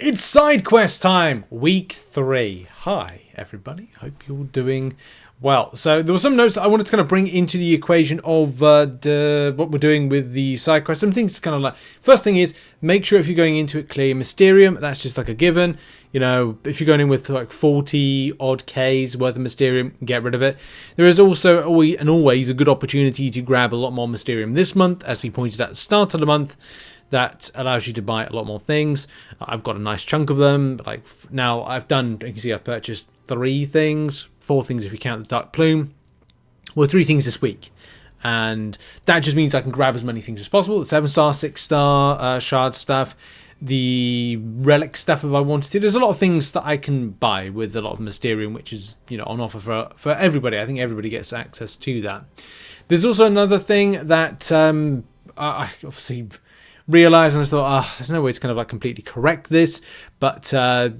It's side quest time, week 3. Hi, everybody. Hope you're doing well. So there were some notes that I wanted to kind of bring into the equation of what we're doing with the side quest. Some things kind of like, first thing is, make sure if you're going into it, clear Mysterium. That's just like a given. You know, if you're going in with like 40 odd Ks worth of Mysterium, get rid of it. There is also always a good opportunity to grab a lot more Mysterium this month, as we pointed at the start of the month. That allows you to buy a lot more things. I've got a nice chunk of them. Like now I've done, you can see I've purchased 3 things, 4 things if you count the Dark Plume. Well, 3 things this week. And that just means I can grab as many things as possible. The 7-star, 6-star shard stuff. The relic stuff if I wanted to. There's a lot of things that I can buy with a lot of Mysterium, which is, you know, on offer for everybody. I think everybody gets access to that. There's also another thing that I obviously realised, and I thought, there's no way to kind of like completely correct this, but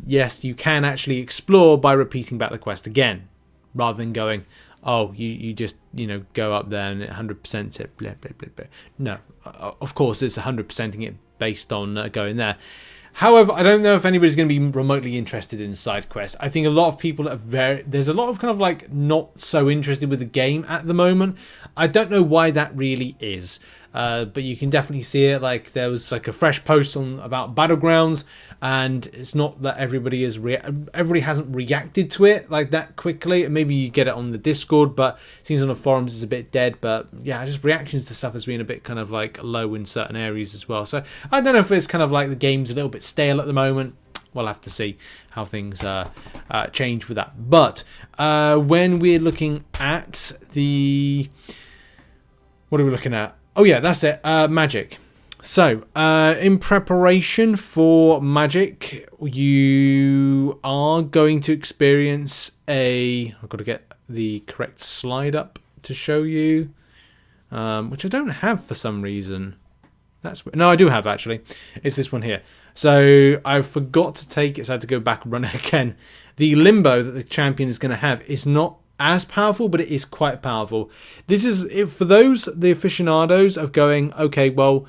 yes, you can actually explore by repeating back the quest again, rather than going, oh, you just, you know, go up there and 100% it, blah, blah, blah, blah. No, of course, it's 100%ing it based on going there. However, I don't know if anybody's going to be remotely interested in side quests. I think a lot of people are there's a lot of kind of like not so interested with the game at the moment. I don't know why that really is. But you can definitely see it. Like there was like a fresh post about Battlegrounds, and it's not that everybody hasn't reacted to it like that quickly. Maybe you get it on the Discord, but it seems on the forums it's a bit dead. But yeah, just reactions to stuff has been a bit kind of like low in certain areas as well. So I don't know if it's kind of like the game's a little bit stale at the moment. We'll have to see how things change with that. But when we're looking at what are we looking at? Oh yeah, that's it. Magik. So, in preparation for Magik, you are going to experience I've got to get the correct slide up to show you, which I don't have for some reason. No, I do have actually. It's this one here. So I forgot to take it, so I had to go back and run it again. The limbo that the champion is going to have is not as powerful, but it is quite powerful. This is for the aficionados of going, okay, well,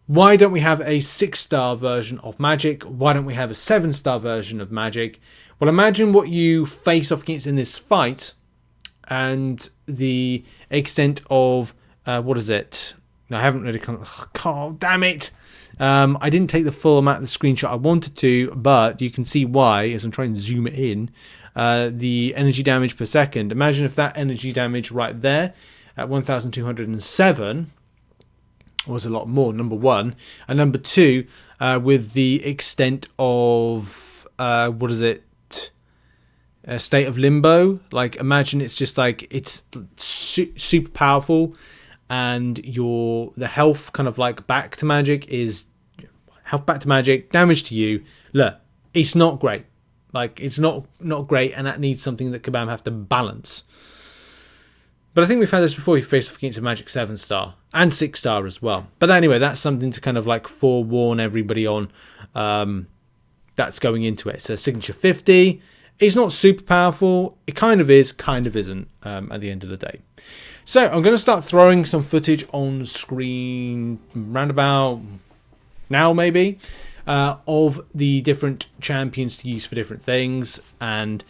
why don't we have a 6-star version of Magik? Why don't we have a 7-star version of Magik? Well, imagine what you face off against in this fight, and the extent of what is it? I haven't really God damn it! I didn't take the full amount of the screenshot I wanted to, but you can see why as I'm trying to zoom it in. The energy damage per second. Imagine if that energy damage right there at 1,207 was a lot more, number one. And number two, with the extent of, what is it? A state of limbo. Like, imagine it's just like, it's super powerful, and the health kind of like back to Magik is health back to Magik, damage to you. Look, it's not great. Like, it's not great, and that needs something that Kabam have to balance. But I think we've had this before. We faced off against a Magik 7-star and 6-star as well. But anyway, that's something to kind of like forewarn everybody on. That's going into it. So signature 50. It's not super powerful. It kind of is, kind of isn't at the end of the day. So I'm going to start throwing some footage on screen roundabout now, maybe. Of the different champions to use for different things, and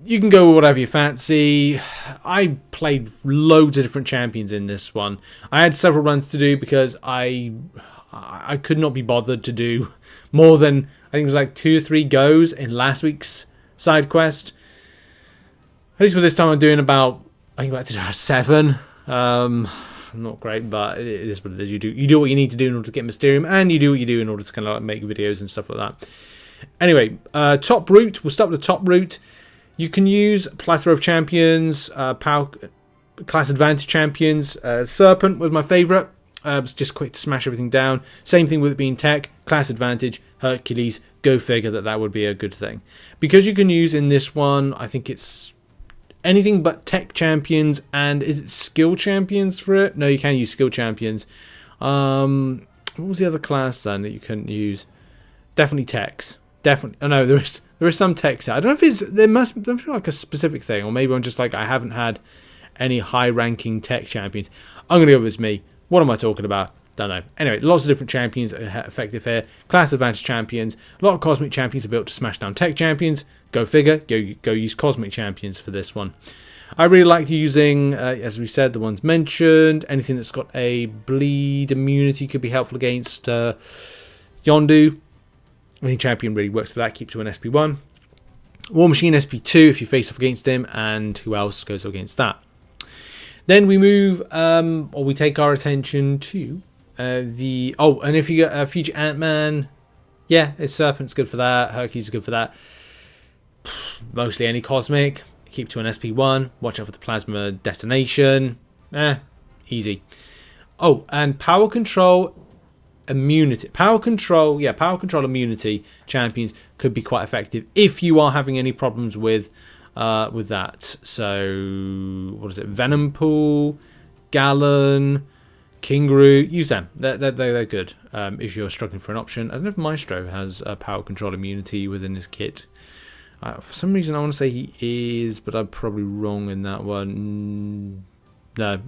you can go with whatever you fancy. I played loads of different champions in this one. I had several runs to do because I could not be bothered to do more than, I think it was like 2 or 3 goes in last week's side quest. At least with this time I'm doing about, I think about 7. Not great, but it is what it is. You do what you need to do in order to get Mysterium, and you do what you do in order to kind of like make videos and stuff like that. Anyway, top route. We'll start with the top route. You can use a plethora of champions, power class advantage champions. Serpent was my favourite. It was just quick to smash everything down. Same thing with it being tech, class advantage, Hercules. Go figure that would be a good thing. Because you can use in this one, I think it's anything but tech champions, and is it skill champions for it? No, you can use skill champions. What was the other class then that you couldn't use? Definitely techs. Definitely. Oh no, there is some techs. I don't know if there must be like a specific thing, or maybe I'm just like I haven't had any high ranking tech champions. I'm gonna go with me. What am I talking about? Don't know. Anyway, lots of different champions that are effective here. Class advantage champions. A lot of cosmic champions are built to smash down tech champions. Go figure. Go use cosmic champions for this one. I really like using, as we said, the ones mentioned. Anything that's got a bleed immunity could be helpful against Yondu. Any champion really works for that. Keeps you an SP1. War Machine SP2 if you face off against him. And who else goes up against that? Then we move, or we take our attention to and if you get a future Ant-Man, yeah, his Serpent's good for that. Hercules is good for that. Mostly any cosmic. Keep to an SP1. Watch out for the plasma detonation. Easy. Oh, and power control immunity. Power control immunity champions could be quite effective if you are having any problems with that. So, what is it? Venom Pool, Gallon, Kingaroo. Use them. They're good if you're struggling for an option. I don't know if Maestro has power control immunity within his kit. For some reason, I want to say he is, but I'm probably wrong in that one. No,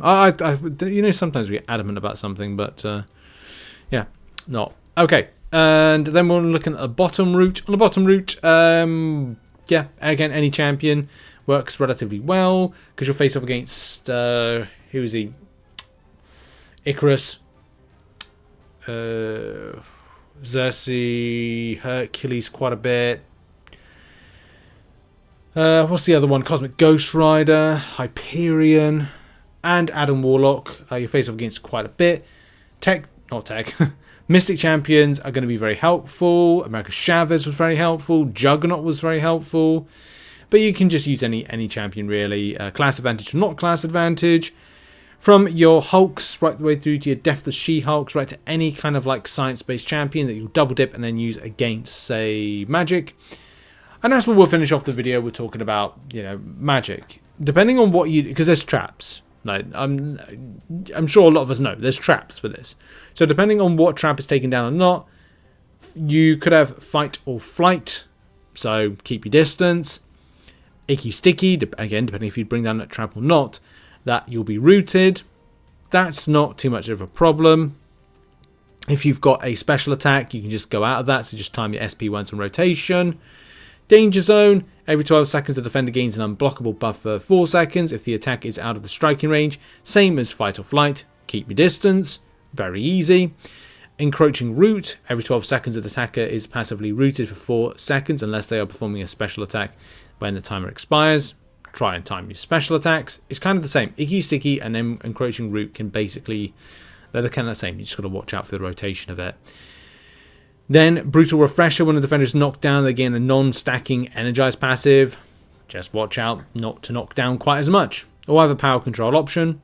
sometimes we get adamant about something, but yeah, not okay. And then we're looking at a bottom route. On the bottom route, yeah, again, any champion works relatively well because you'll face off against who is he? Icarus, Xerxes, Hercules, quite a bit. What's the other one? Cosmic Ghost Rider, Hyperion, and Adam Warlock. You face off against quite a bit. Mystic champions are going to be very helpful. America Chavez was very helpful. Juggernaut was very helpful. But you can just use any champion really. Class advantage or not class advantage. From your Hulks right the way through to your Deathless She-Hulks, right to any kind of like science-based champion that you'll double dip and then use against, say, Magik. And that's where we'll finish off the video. We're talking about, Magik. Depending on what you... Because there's traps. Like, I'm sure a lot of us know. There's traps for this. So depending on what trap is taken down or not, you could have fight or flight. So keep your distance. Icky sticky. Again, depending if you bring down that trap or not. That you'll be rooted. That's not too much of a problem. If you've got a special attack, you can just go out of that. So just time your SP1s on rotation. Danger zone. Every 12 seconds, the defender gains an unblockable buff for 4 seconds if the attack is out of the striking range. Same as fight or flight. Keep your distance. Very easy. Encroaching root. Every 12 seconds, the attacker is passively rooted for 4 seconds unless they are performing a special attack when the timer expires. Try and time your special attacks. It's kind of the same. Icky Sticky and then Encroaching Root can basically... They're kind of the same. You just got to watch out for the rotation of it. Then Brutal Refresher. When the defender is knocked down, they gain a non-stacking Energized passive. Just watch out not to knock down quite as much. Or have a power control option.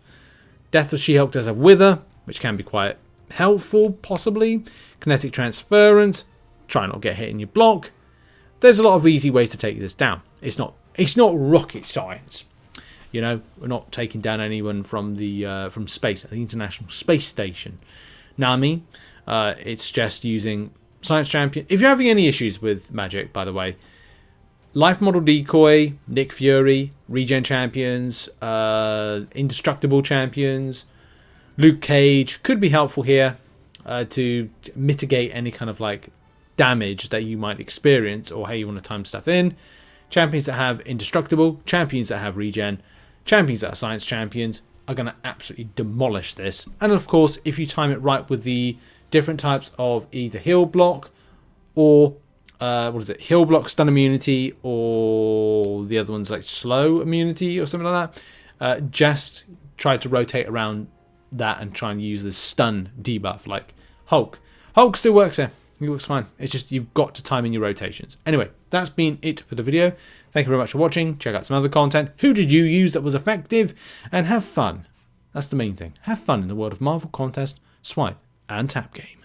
Deathless She-Hulk does have Wither, which can be quite helpful, possibly. Kinetic Transference. Try not to get hit in your block. There's a lot of easy ways to take this down. It's not rocket science. We're not taking down anyone from the from space, the International Space Station. Nami, it's just using Science Champion. If you're having any issues with Magik, by the way, Life Model Decoy, Nick Fury, Regen Champions, Indestructible Champions, Luke Cage could be helpful here to mitigate any kind of like damage that you might experience or how you want to time stuff in. Champions that have Indestructible, champions that have Regen, champions that are Science Champions are going to absolutely demolish this. And of course, if you time it right with the different types of either Heal Block or, Heal Block, Stun Immunity, or the other one's like Slow Immunity or something like that, just try to rotate around that and try and use the Stun debuff like Hulk. Hulk still works there. It works fine. It's just you've got to time in your rotations. Anyway, that's been it for the video. Thank you very much for watching. Check out some other content. Who did you use that was effective? And have fun. That's the main thing. Have fun in the world of Marvel Contest, Swipe, and Tap Game.